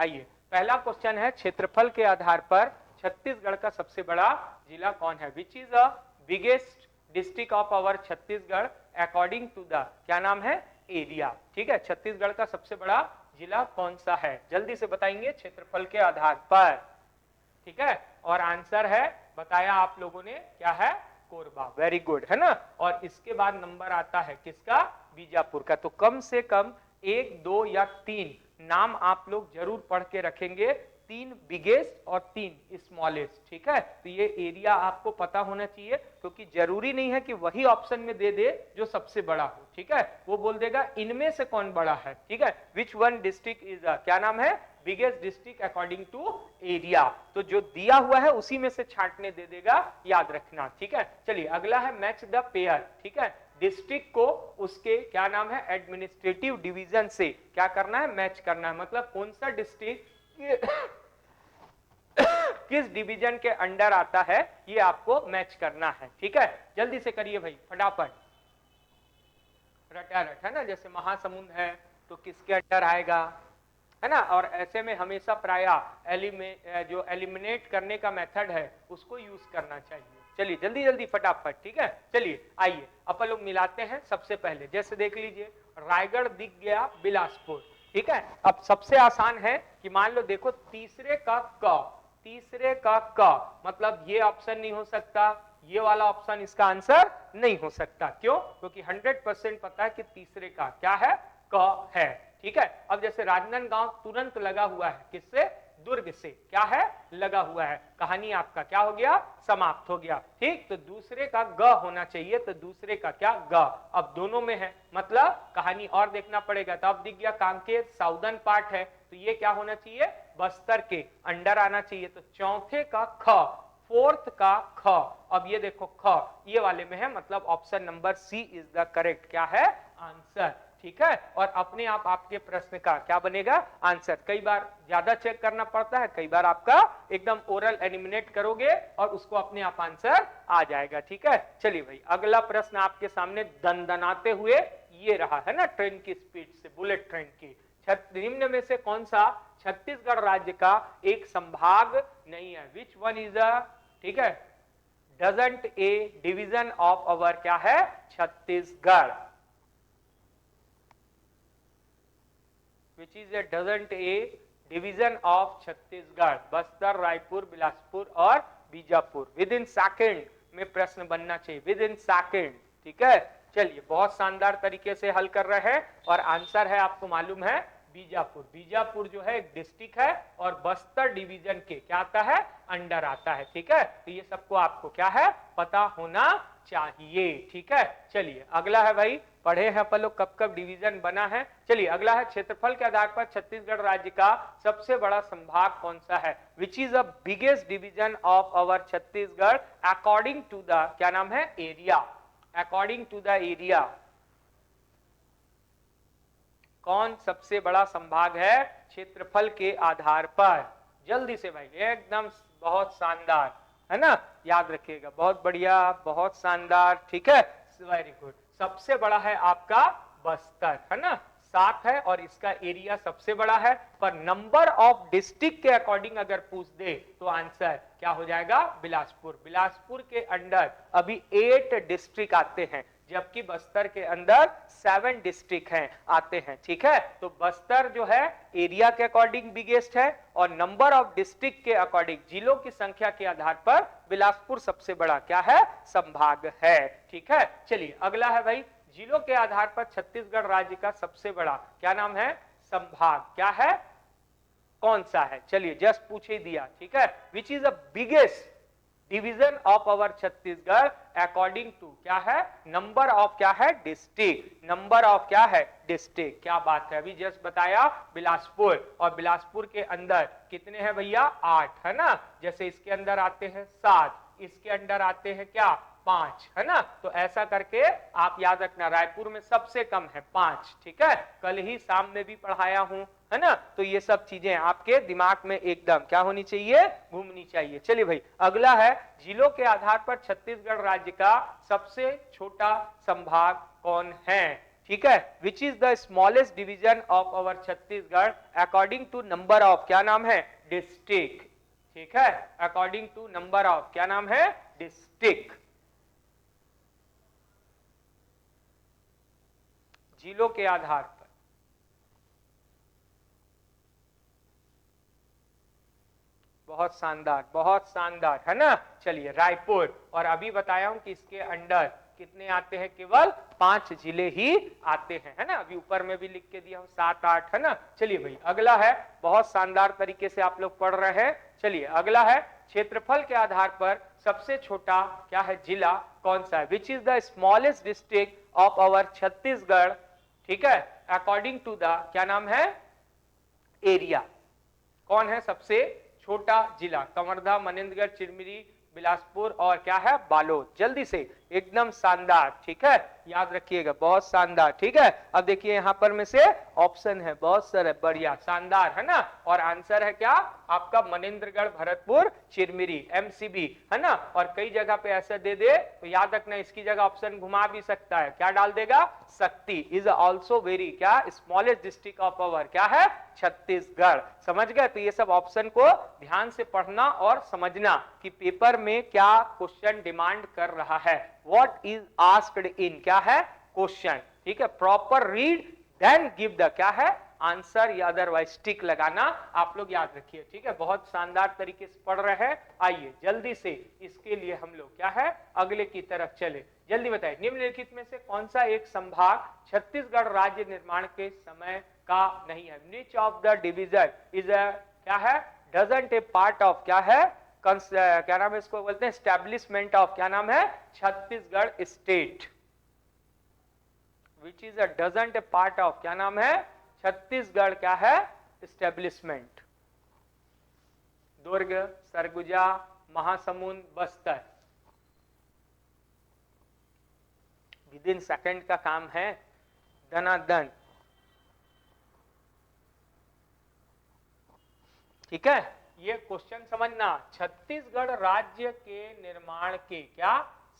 आइए पहला क्वेश्चन है, क्षेत्रफल के आधार पर छत्तीसगढ़ का सबसे बड़ा जिला कौन है? Which is the biggest district of our Chhattisgarh according to the, क्या नाम है? एरिया। ठीक है, छत्तीसगढ़ का सबसे बड़ा जिला कौन सा है? जल्दी से बताएंगे क्षेत्रफल के आधार पर। ठीक है, और आंसर है बताया आप लोगों ने, क्या है? कोरबा। वेरी गुड, है ना। और इसके बाद नंबर आता है किसका? बीजापुर का। तो कम से कम 1, 2 या 3 नाम आप लोग जरूर पढ़ के रखेंगे, 3 बिगेस्ट और 3 स्मॉलेस्ट। ठीक है, तो ये एरिया आपको पता होना चाहिए, क्योंकि जरूरी नहीं है कि वही ऑप्शन में दे दे जो सबसे बड़ा हो। ठीक है, वो बोल देगा इनमें से कौन बड़ा है। ठीक है, विच वन डिस्ट्रिक्ट इज क्या नाम है? Biggest district according to area. तो जो दिया हुआ है उसी में से छांटने दे देगा, याद रखना। ठीक है, चलिए अगला है मैच द पेयर। ठीक है, डिस्ट्रिक्ट को उसके क्या नाम है? एडमिनिस्ट्रेटिव डिवीजन से क्या करना है? मैच करना है। मतलब कौन सा डिस्ट्रिक्ट किस डिवीजन के अंडर आता है, ये आपको मैच करना है। ठीक है, जल्दी से करिए भाई, फटाफट, रटारट, है ना। जैसे महासमुंद है तो किसके अंडर आएगा, है ना। और ऐसे में हमेशा प्राय जो एलिमिनेट करने का मेथड है उसको यूज करना चाहिए। चलिए जल्दी जल्दी फटाफट। ठीक है, चलिए आइए अपन लोग मिलाते हैं। सबसे पहले जैसे देख लीजिए, रायगढ़ दिख गया, बिलासपुर। ठीक है, अब सबसे आसान है कि मान लो देखो तीसरे का क, मतलब ये ऑप्शन नहीं हो सकता, ये वाला ऑप्शन इसका आंसर नहीं हो सकता। क्यों? क्योंकि 100% पता है कि तीसरे का क्या है? क है। ठीक है, अब जैसे राजनांदगांव तुरंत लगा हुआ है किससे? दुर्ग से। क्या है? लगा हुआ है। कहानी आपका क्या हो गया? समाप्त हो गया। ठीक, तो दूसरे का ग होना चाहिए, तो दूसरे का क्या? ग। अब दोनों में है, मतलब कहानी और देखना पड़ेगा। तो अब दिख गया कांकेर, साउदर्न पार्ट है, तो ये क्या होना चाहिए? बस्तर के अंडर आना चाहिए। तो चौथे का ख, फोर्थ का ख। अब ये देखो ख ये वाले में है, मतलब option number C is the correct क्या है? आंसर। ठीक है, और अपने आप आपके प्रश्न का क्या बनेगा? आंसर। कई बार ज्यादा चेक करना पड़ता है, कई बार आपका एकदम ओरल एलिमिनेट करोगे और उसको अपने आप आंसर आ जाएगा। ठीक है, चलिए भाई अगला प्रश्न आपके सामने दनदनाते हुए ये रहा, है ना, ट्रेन की स्पीड से, बुलेट ट्रेन की। निम्न में से कौन सा छत्तीसगढ़ राज्य का एक संभाग नहीं है? विच वन इज अ, ठीक है, डजंट ए डिवीजन ऑफ अवर क्या है? Chhattisgarh. which is a doesn't a division of Chhattisgarh? Bastar, Raipur, Bilaspur और बीजापुर। विद इन सेकेंड में प्रश्न बनना चाहिए, विद इन सेकेंड। ठीक है, चलिए बहुत शानदार तरीके से हल कर रहे हैं, और आंसर है आपको मालूम है बीजापुर। बीजापुर जो है एक डिस्ट्रिक्ट है और बस्तर डिवीजन के क्या आता है? अंडर आता है। ठीक है, तो ये सबको आपको क्या है? पता होना चाहिए। ठीक है, चलिए अगला है भाई, पढ़े हैं अपन लोग कब कब डिवीजन बना है। चलिए अगला है, क्षेत्रफल के आधार पर छत्तीसगढ़ राज्य का सबसे बड़ा संभाग कौन सा है? Which is the biggest division of our Chhattisgarh according to the, क्या नाम है? Area. According to the area कौन सबसे बड़ा संभाग है क्षेत्रफल के आधार पर? जल्दी से भाई, एकदम बहुत शानदार, है ना, याद रखिएगा। बहुत बढ़िया, बहुत शानदार। ठीक है, वेरी गुड। सबसे बड़ा है आपका बस्तर, है ना, 7 है, और इसका एरिया सबसे बड़ा है। पर नंबर ऑफ डिस्ट्रिक्ट के अकॉर्डिंग अगर पूछ दे तो आंसर क्या हो जाएगा? बिलासपुर। बिलासपुर के अंडर अभी 8 डिस्ट्रिक्ट आते हैं, जबकि बस्तर के अंदर 7 डिस्ट्रिक्ट हैं, आते हैं। ठीक है, तो बस्तर जो है एरिया के अकॉर्डिंग बिगेस्ट है, और नंबर ऑफ डिस्ट्रिक्ट के अकॉर्डिंग, जिलों की संख्या के आधार पर बिलासपुर सबसे बड़ा क्या है? संभाग है। ठीक है, चलिए अगला है भाई, जिलों के आधार पर छत्तीसगढ़ राज्य का सबसे बड़ा क्या नाम है? संभाग क्या है? कौन सा है? चलिए जस्ट पूछ ही दिया। ठीक है, which is the biggest division of our Chhattisgarh according to क्या है? नंबर ऑफ क्या है? डिस्ट्रिक्ट। नंबर ऑफ क्या है? डिस्ट्रिक्ट। क्या बात है, अभी जस्ट बताया बिलासपुर, और बिलासपुर के अंदर कितने हैं भैया? 8, है ना। जैसे इसके अंदर आते हैं 7, इसके अंदर आते हैं क्या? 5, है ना। तो ऐसा करके आप याद रखना, रायपुर में सबसे कम है 5। ठीक है, कल ही शाम में भी पढ़ाया हूं, है ना। तो ये सब चीजें आपके दिमाग में एकदम क्या होनी चाहिए? घूमनी चाहिए। चलिए भाई अगला है, जिलों के आधार पर छत्तीसगढ़ राज्य का सबसे छोटा संभाग कौन है? ठीक है। Which is the smallest division of our Chhattisgarh according to number of, क्या नाम है, डिस्ट्रिक्ट, ठीक है, अकॉर्डिंग टू नंबर ऑफ, क्या नाम है, डिस्ट्रिक्ट, जिलों के आधार पर। बहुत शानदार है ना। चलिए रायपुर, और अभी बताया हूं कि इसके अंडर कितने आते हैं, केवल 5 जिले ही आते हैं, है ना। अभी ऊपर में भी लिख के दिया हूं 7 8, है ना। चलिए भाई अगला है, बहुत शानदार तरीके से आप लोग पढ़ रहे हैं। चलिए अगला है, क्षेत्रफल के आधार पर सबसे छोटा क्या है जिला कौन सा है, which is the smallest district of our Chhattisgarh, ठीक है, अकॉर्डिंग टू द, क्या नाम है, एरिया। कौन है सबसे छोटा जिला, कवर्धा, मनेन्द्रगढ़, चिरमिरी, बिलासपुर और क्या है, बालोद। जल्दी से, एकदम शानदार, ठीक है, याद रखिएगा, बहुत शानदार, ठीक है। अब देखिए यहाँ पर में से ऑप्शन है बहुत सारे, बढ़िया शानदार, है ना। और आंसर है क्या आपका, मनेन्द्रगढ़, भरतपुर, चिरमिरी, एमसीबी, है ना। और कई जगह पे ऐसा दे दे तो याद रखना, इसकी जगह ऑप्शन घुमा भी सकता है, क्या डाल देगा, शक्ति इज ऑल्सो वेरी, क्या, स्मॉलेस्ट डिस्ट्रिक्ट ऑफ अवर, क्या है, छत्तीसगढ़। समझ गए। तो ये सब ऑप्शन को ध्यान से पढ़ना और समझना कि पेपर में क्या क्वेश्चन डिमांड कर रहा है, व्हाट इज आस्क्ड इन, क्या है, क्वेश्चन, ठीक है। Proper read then give the, क्या है, आंसर, या अदरवाइज टिक लगाना आप लोग याद रखिए, ठीक है। बहुत शानदार तरीके से पढ़ रहे हैं। आइए जल्दी से इसके लिए हम लोग क्या है, अगले की तरफ चले। जल्दी बताइए, निम्नलिखित में से कौन सा एक संभाग छत्तीसगढ़ राज्य निर्माण के समय का नहीं है, which of the division is क्या है, डजंट ए पार्ट ऑफ, क्या है, क्या नाम है, इसको बोलते हैं एस्टैब्लिशमेंट ऑफ, क्या नाम है, Chhattisgarh state, which is a doesn't A part of, क्या नाम है, छत्तीसगढ़, क्या है, establishment. Durg, Surguja, Mahasamund, Bastar. With in second का काम है, दनादन, ठीक है। ये क्वेश्चन समझना, छत्तीसगढ़ राज्य के निर्माण के क्या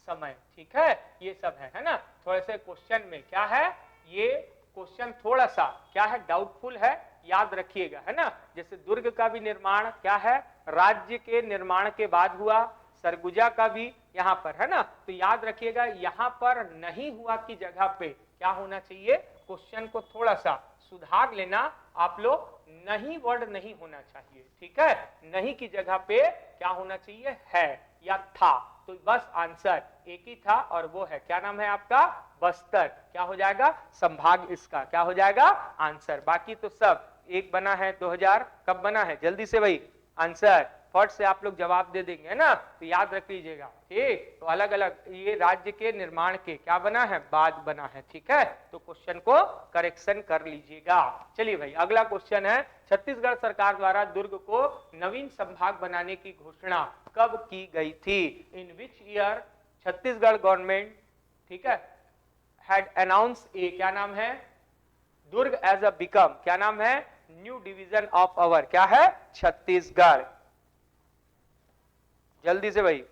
समय, ठीक है, ये सब है ना। थोड़े से क्वेश्चन में क्या है, ये क्वेश्चन थोड़ा सा क्या है, डाउटफुल है, याद रखिएगा, है ना। जैसे दुर्ग का भी निर्माण क्या है, राज्य के निर्माण के बाद हुआ, सरगुजा का भी यहाँ पर, है ना। तो याद रखिएगा, यहाँ पर नहीं हुआ की जगह पे क्या होना चाहिए, क्वेश्चन को थोड़ा सा सुधार लेना आप लोग, नहीं वर्ड नहीं होना चाहिए, ठीक है। नहीं की जगह पे क्या होना चाहिए, है या था। तो बस आंसर एक ही था और वो है, क्या नाम है आपका, बस्तर। क्या हो जाएगा, संभाग, इसका क्या हो जाएगा आंसर। बाकी तो सब एक बना है, 2000 कब बना है, जल्दी से भाई आंसर फट से आप लोग जवाब दे देंगे, है ना। तो याद रख लीजिएगा, ठीक। तो अलग अलग ये राज्य के निर्माण के क्या बना है, बाद बना है, ठीक है। तो क्वेश्चन को करेक्शन कर लीजिएगा। चलिए भाई अगला क्वेश्चन है, छत्तीसगढ़ सरकार द्वारा दुर्ग को नवीन संभाग बनाने की घोषणा कब की गई थी, इन विच ईयर छत्तीसगढ़ गवर्नमेंट, ठीक है, हैड अनाउंस ए, क्या नाम है, दुर्ग एज अ बिकम, क्या नाम है, न्यू डिवीजन ऑफ अवर, क्या है, छत्तीसगढ़। जल्दी से भाई,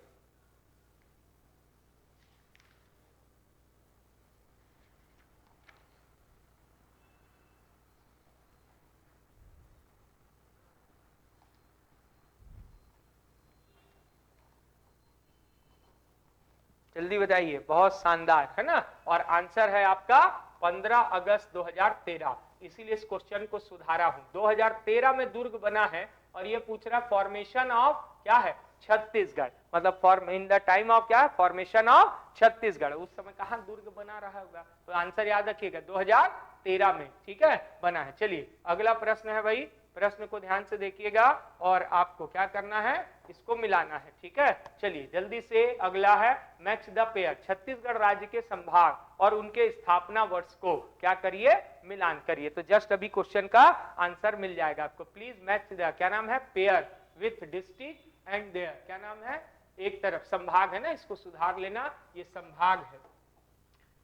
जल्दी बताइए, बहुत शानदार, है ना। और आंसर है आपका 15 अगस्त 2013। इसीलिए इस क्वेश्चन को सुधारा हूं, 2013 में दुर्ग बना है और ये पूछ रहा फॉर्मेशन ऑफ क्या है, छत्तीसगढ़, मतलब form in the time of क्या, फॉर्मेशन ऑफ छत्तीसगढ़। उस समय कहां दुर्ग बना रहा होगा, तो आंसर याद रखिएगा 2013 में, ठीक है, बना है। चलिए अगला प्रश्न है भाई, प्रश्न को ध्यान से देखिएगा और आपको क्या करना है, इसको मिलाना है, ठीक है। चलिए जल्दी से अगला है, मैच द पेयर, छत्तीसगढ़ राज्य के संभाग और उनके स्थापना वर्ष को क्या करिए, मिलान करिए। तो जस्ट अभी क्वेश्चन का आंसर मिल जाएगा आपको। प्लीज मैच द, क्या नाम है, pair with district and their, क्या नाम है, एक तरफ संभाग है ना, इसको सुधार लेना, ये संभाग है,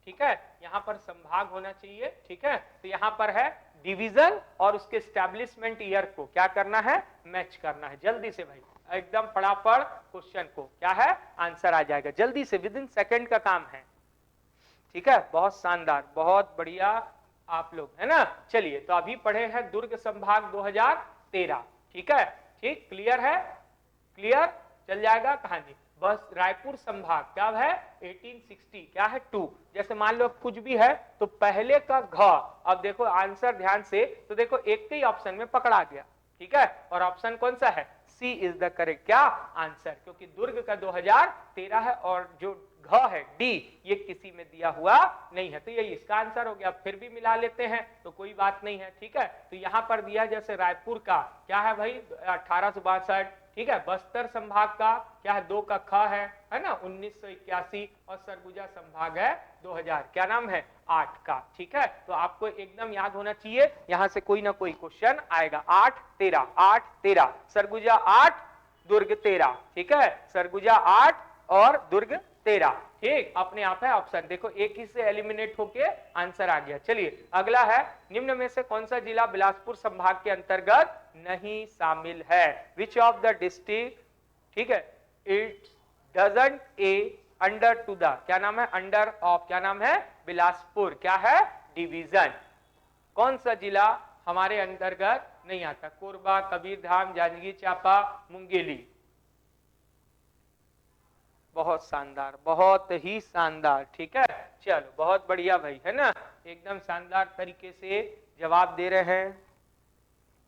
ठीक है, यहाँ पर संभाग होना चाहिए, ठीक है। तो यहाँ पर है डिवीजन और उसके एस्टैब्लिशमेंट ईयर को क्या करना है, मैच करना है। जल्दी से भाई एकदम फटाफट क्वेश्चन को क्या है, आंसर आ जाएगा, जल्दी से, विद इन सेकंड का काम है, ठीक है, बहुत शानदार, बहुत बढ़िया आप लोग, है ना। चलिए, तो अभी पढ़े हैं दुर्ग संभाग 2013, ठीक है, ठीक, क्लियर है, क्लियर, चल जाएगा कहानी। बस रायपुर संभाग क्या है 1860, क्या है 2। जैसे मान लो कुछ भी है तो पहले का घ, अब देखो आंसर ध्यान से, तो देखो एक ही ऑप्शन में पकड़ा गया, ठीक है, और ऑप्शन कौन सा है, सी इज द करेक्ट क्या आंसर, क्योंकि दुर्ग का 2013 है और जो घ है डी ये किसी में दिया हुआ नहीं है, तो ये इसका आंसर हो गया। फिर भी मिला लेते हैं तो कोई बात नहीं है, ठीक है। तो यहां पर दिया जैसे रायपुर का क्या है भाई 1862, ठीक है। बस्तर संभाग का क्या है 2 का ख है ना 1981, और सरगुजा संभाग है 2000, क्या नाम है 8 का, ठीक है। तो आपको एकदम याद होना चाहिए, यहां से कोई ना कोई क्वेश्चन आएगा। 8 13, 8 13, सरगुजा 8 दुर्ग 13, ठीक है, सरगुजा 8 और दुर्ग 13, ठीक, अपने आप है ऑप्शन। देखो एक ही से एलिमिनेट होके आंसर आ गया। चलिए अगला है, निम्न में से कौन सा जिला बिलासपुर संभाग के अंतर्गत नहीं शामिल है, विच ऑफ द डिस्ट्रिक्ट, ठीक है, it doesn't A under to the, क्या नाम है, अंडर ऑफ, क्या नाम है, बिलासपुर, क्या है, डिवीजन। कौन सा जिला हमारे अंतर्गत नहीं आता, कोरबा, कबीरधाम, जांजगीर चांपा, मुंगेली। बहुत शानदार, बहुत ही शानदार, ठीक है, चलो बहुत बढ़िया भाई, है ना, एकदम शानदार तरीके से जवाब दे रहे हैं,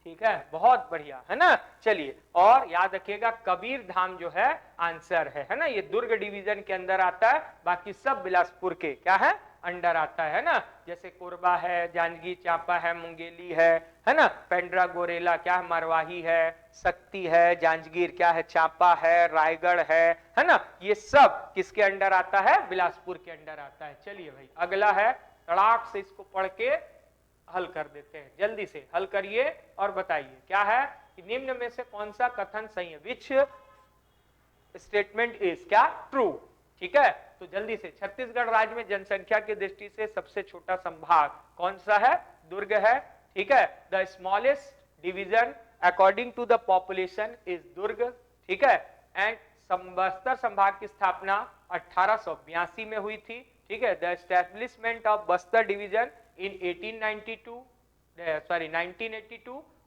ठीक है, बहुत बढ़िया, है ना। चलिए, और याद रखिएगा कबीर धाम जो है आंसर है ना, ये दुर्ग डिवीजन के अंदर आता है, बाकी सब बिलासपुर के क्या है अंडर आता है ना। जैसे कोरबा है, जांजगीर चांपा है, मुंगेली है ना, पेंड्रा गोरेला क्या है, मरवाही है, शक्ति है, जांजगीर क्या है, चांपा है, रायगढ़ है ना, ये सब किसके अंडर आता है, बिलासपुर के अंडर आता है। चलिए भाई अगला है, तड़ाक से इसको पढ़ के हल कर देते हैं, जल्दी से हल करिए और बताइए क्या है कि निम्न में से कौन सा कथन सही है, विच स्टेटमेंट इज क्या ट्रू, ठीक है। तो जल्दी से, छत्तीसगढ़ राज्य में जनसंख्या की दृष्टि से सबसे छोटा संभाग कौन सा है, दुर्ग है, ठीक है। The smallest division according to the population is Durg, ठीक है। एंड बस्तर संभाग की स्थापना 1882 में हुई थी, ठीक है। The establishment of Bastar division in 1982,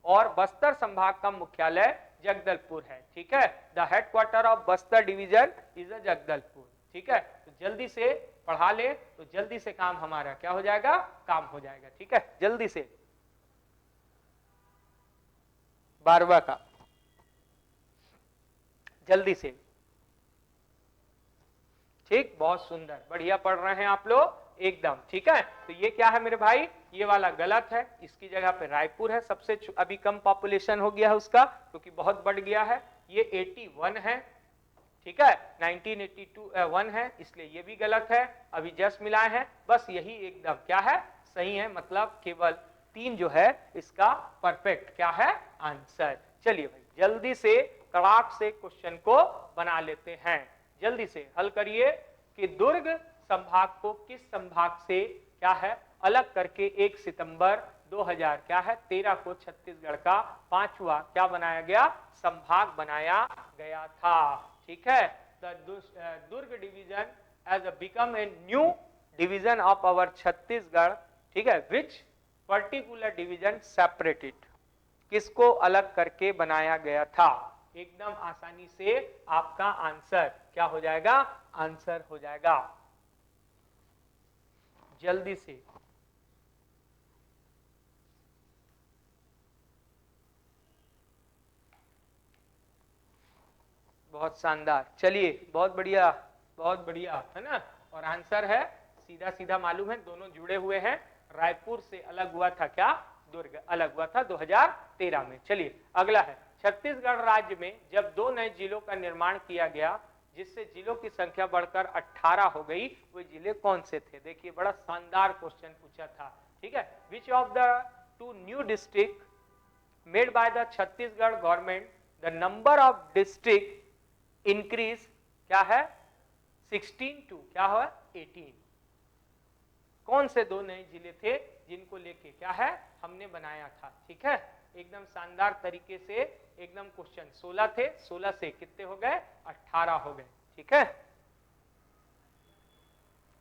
और बस्तर संभाग का मुख्यालय जगदलपुर है, ठीक है। The headquarter of Bastar division is Jagdalpur, ठीक है। तो जल्दी से पढ़ा ले तो जल्दी से काम हमारा क्या हो जाएगा, काम हो जाएगा, ठीक है। जल्दी से 12वां का जल्दी से, ठीक, बहुत सुंदर, बढ़िया पढ़ रहे हैं आप लोग एकदम, ठीक है। तो ये क्या है मेरे भाई, ये वाला गलत है, इसकी जगह पे रायपुर है, सबसे अभी कम पॉपुलेशन हो गया है उसका क्योंकि बहुत बढ़ गया है, ये 81 है, ठीक है, 1982 है, इसलिए ये भी गलत है, अभी जस्ट मिलाए हैं, बस यही एकदम क्या है सही है, मतलब केवल 3 जो है इसका परफेक्ट क्या है आंसर। चलिए भाई जल्दी से कड़ाक से क्वेश्चन को बना लेते हैं, जल्दी से हल करिए कि दुर्ग संभाग को किस संभाग से क्या है अलग करके 1 सितंबर 2000 क्या है 13 को छत्तीसगढ़ का 5वां क्या बनाया गया, संभाग बनाया गया था, ठीक है। The Durg division as become a new division of our Chhattisgarh, ठीक है, विच पर्टिकुलर डिवीजन सेपरेटेड, किसको अलग करके बनाया गया था, एकदम आसानी से आपका आंसर क्या हो जाएगा, आंसर हो जाएगा, जल्दी से। बहुत शानदार, चलिए बहुत बढ़िया, बहुत बढ़िया, है ना। और आंसर है सीधा सीधा मालूम है, दोनों जुड़े हुए हैं, रायपुर से अलग हुआ था क्या, दुर्ग अलग हुआ था 2013 में। चलिए अगला है, छत्तीसगढ़ राज्य में जब 2 नए जिलों का निर्माण किया गया जिससे जिलों की संख्या बढ़कर 18 हो गई, वो जिले कौन से थे, देखिए बड़ा शानदार क्वेश्चन पूछा था, ठीक है। Which of the 2 new district made by the Chhattisgarh government the number of district increase क्या है 16 टू क्या हुआ 18, कौन से 2 नए जिले थे जिनको लेके क्या है हमने बनाया था, ठीक है। एकदम शानदार तरीके से एकदम क्वेश्चन 16 थे, 16 से कितने हो गए 18 हो गए, ठीक है।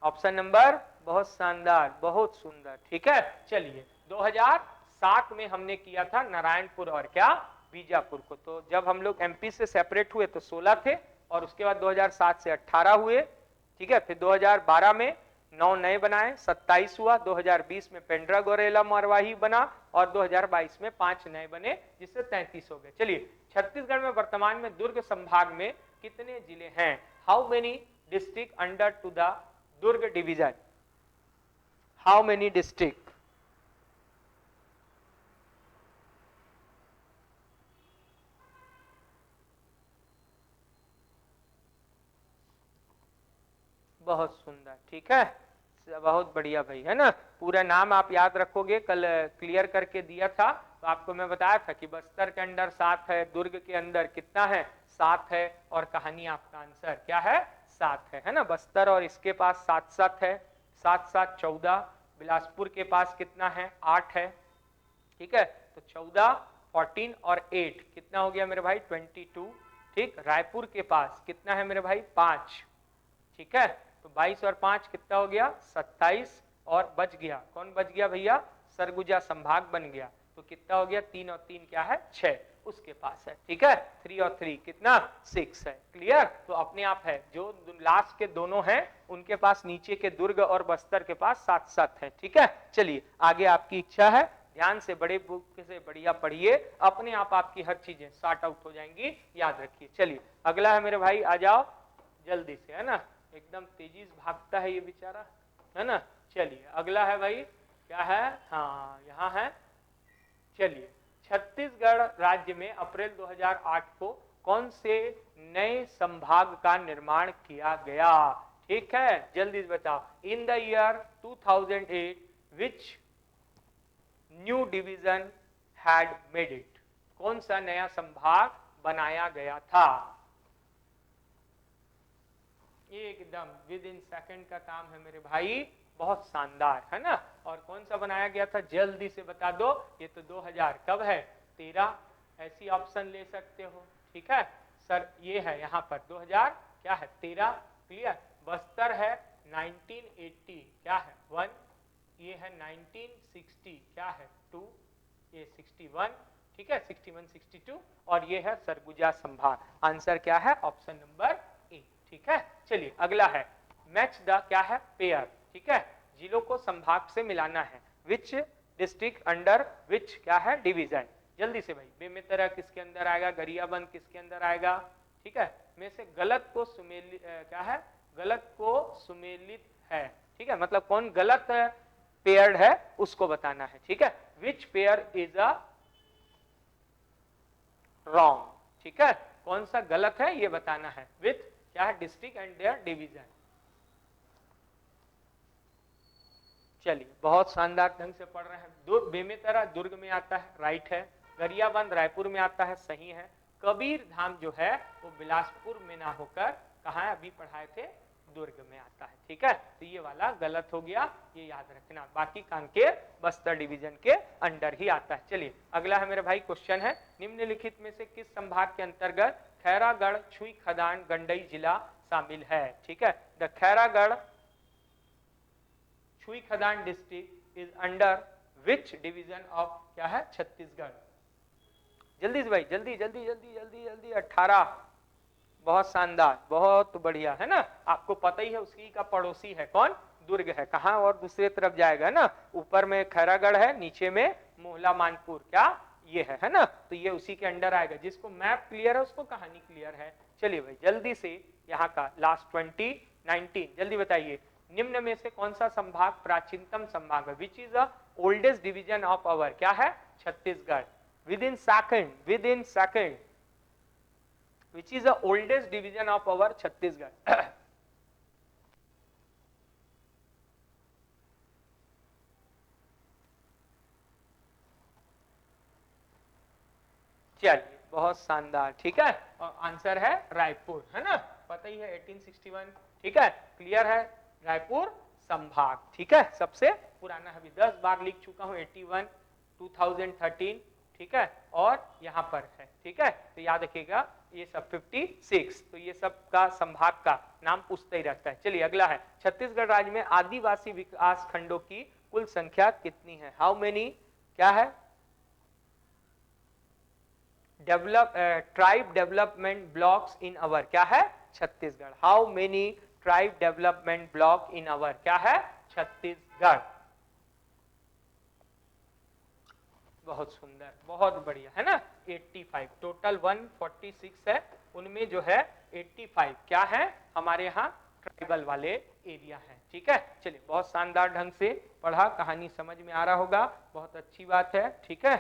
ऑप्शन नंबर बहुत शानदार, बहुत सुंदर। ठीक है, चलिए 2007 में हमने किया था नारायणपुर और क्या बीजापुर को। तो जब हम लोग एमपी से सेपरेट हुए तो 16 थे और उसके बाद 2007 से 18 हुए। ठीक है, फिर 2012 में 9 नए बनाए, 27 हुआ, 2020 में पेंड्रा गोरेला मरवाही बना और 2022 में 5 नए बने, जिससे 33 हो गए। चलिए, छत्तीसगढ़ में वर्तमान में दुर्ग संभाग में कितने जिले हैं? How many district under to the Durg division? How many district? बहुत सुंदर, ठीक है, बहुत बढ़िया भाई, है ना। पूरा नाम आप याद रखोगे, कल क्लियर करके दिया था। तो आपको मैं बताया था कि बस्तर के अंदर 7 है, दुर्ग के अंदर कितना है? 7 है, और कहानी आपका आंसर क्या है? 7 है ना। बस्तर और इसके पास 7-7 है, 7-7 14। बिलासपुर के पास कितना है? 8 है। ठीक है, तो 14, 14 और 8 कितना हो गया मेरे भाई? 22। ठीक, रायपुर के पास कितना है मेरे भाई? 5। ठीक है, तो 22 और 5 कितना हो गया? 27। और बच गया, कौन बच गया भैया? सरगुजा संभाग बन गया। तो कितना हो गया? 3 और 3 क्या है? 6 उसके पास है। ठीक है, 3 और 3 कितना? 6 है। क्लियर? तो अपने आप है, जो लास्ट के दोनों हैं उनके पास, नीचे के दुर्ग और बस्तर के पास 7-7 है। ठीक है, चलिए आगे आपकी इच्छा है, ध्यान से बड़े बुक से बढ़िया पढ़िए, अपने आप आपकी हर चीजें सॉर्ट आउट हो जाएंगी, याद रखिए। चलिए अगला है मेरे भाई, आ जाओ जल्दी से, है ना, एकदम तेजी से भागता है ये बेचारा, है ना। चलिए अगला है भाई, क्या है? हाँ यहाँ है। चलिए, छत्तीसगढ़ राज्य में अप्रैल 2008 को कौन से नए संभाग का निर्माण किया गया? ठीक है, जल्दी से बताओ। In the year 2008 which new division had made it? कौन सा नया संभाग बनाया गया था? एकदम विद इन सेकंड का काम है मेरे भाई, बहुत शानदार, है ना। और कौन सा बनाया गया था? जल्दी से बता दो। ये तो 2000 कब है? 13। ऐसी ऑप्शन ले सकते हो। ठीक है सर, ये है यहाँ पर 2000 क्या है? 13। क्लियर? बस्तर है 1980 क्या है? 1। ये है 1960 क्या है? 2। ये 61, ठीक है, 61 62, और ये है सरगुजा संभाग। आंसर क्या है? Option number A. ठीक है, चलिए अगला है, मैच द क्या है? पेयर। ठीक है, जिलों को संभाग से मिलाना है। विच डिस्ट्रिक्ट अंडर विच क्या है? डिवीजन। जल्दी से भाई, बेमेतरा किसके अंदर आएगा? गरियाबंद किसके अंदर आएगा? ठीक है, में से गलत को सुमेलित क्या है? गलत को सुमेलित है। ठीक है, मतलब कौन गलत पेयर्ड है उसको बताना है। ठीक है, which pair is a wrong. ठीक है, कौन सा गलत है ये बताना है। विथ क्या है? District and their division. चलिए बहुत शानदार ढंग से पढ़ रहे हैं। बेमेतरा दुर्ग में आता है, राइट है। गरियाबंद रायपुर में आता है, सही है। कबीर धाम जो है वो बिलासपुर में ना होकर कहाँ है? अभी पढ़ाए थे, दुर्ग में आता है। ठीक है, तो ये वाला गलत हो गया, ये याद रखना। बाकी कांकेर बस्तर डिवीजन के अंडर ही आता है। चलिए अगला है मेरे भाई, क्वेश्चन है, निम्नलिखित में से किस संभाग के अंतर्गत खैरागढ़ छुई खदान गंडई जिला शामिल है? ठीक है, द खैरागढ़ छुई खदान district is under which division of क्या है? छत्तीसगढ़। जल्दी से भाई, जल्दी जल्दी जल्दी जल्दी जल्दी। 18, बहुत शानदार, बहुत बढ़िया, है ना। आपको पता ही है उसी का पड़ोसी है कौन? दुर्ग है। कहाँ? और दूसरे तरफ जाएगा ना, ऊपर में खैरागढ़ है, नीचे में मोहला मानपुर क्या ये है ना। तो ये उसी के अंडर आएगा। जिसको मैप क्लियर है उसको कहानी क्लियर है। चलिए भाई जल्दी से, यहाँ का लास्ट 2019 जल्दी बताइए, निम्न में से कौन सा संभाग प्राचीनतम संभाग है? Which is the oldest division of अवर क्या है? Chhattisgarh. With in second which is the oldest division of our Chhattisgarh? चलिए बहुत शानदार, ठीक है, और आंसर है रायपुर, है ना, पता ही है 1861। ठीक है, क्लियर है, रायपुर संभाग। ठीक है, सबसे पुराना है, अभी 10 बार लिख चुका हूं, 81, 2013, ठीक है, और यहाँ पर है, ठीक है। तो याद रखिएगा ये सब 56, तो ये सब का संभाग का नाम पूछते ही रहता है। चलिए अगला है, छत्तीसगढ़ राज्य में आदिवासी विकास खंडों की कुल संख्या कितनी है? हाउ मेनी, क्या है? Tribe development blocks in our, क्या है? Chhattisgarh. How many tribe development block in our, क्या है? छत्तीसगढ़। बहुत सुंदर, बहुत बढ़िया, है ना। 85, टोटल 146 है, उनमें जो है 85 क्या है? हमारे यहाँ ट्राइबल वाले एरिया है, ठीक है। चलिए बहुत शानदार ढंग से पढ़ा, कहानी समझ में आ रहा होगा, बहुत अच्छी बात है, ठीक है।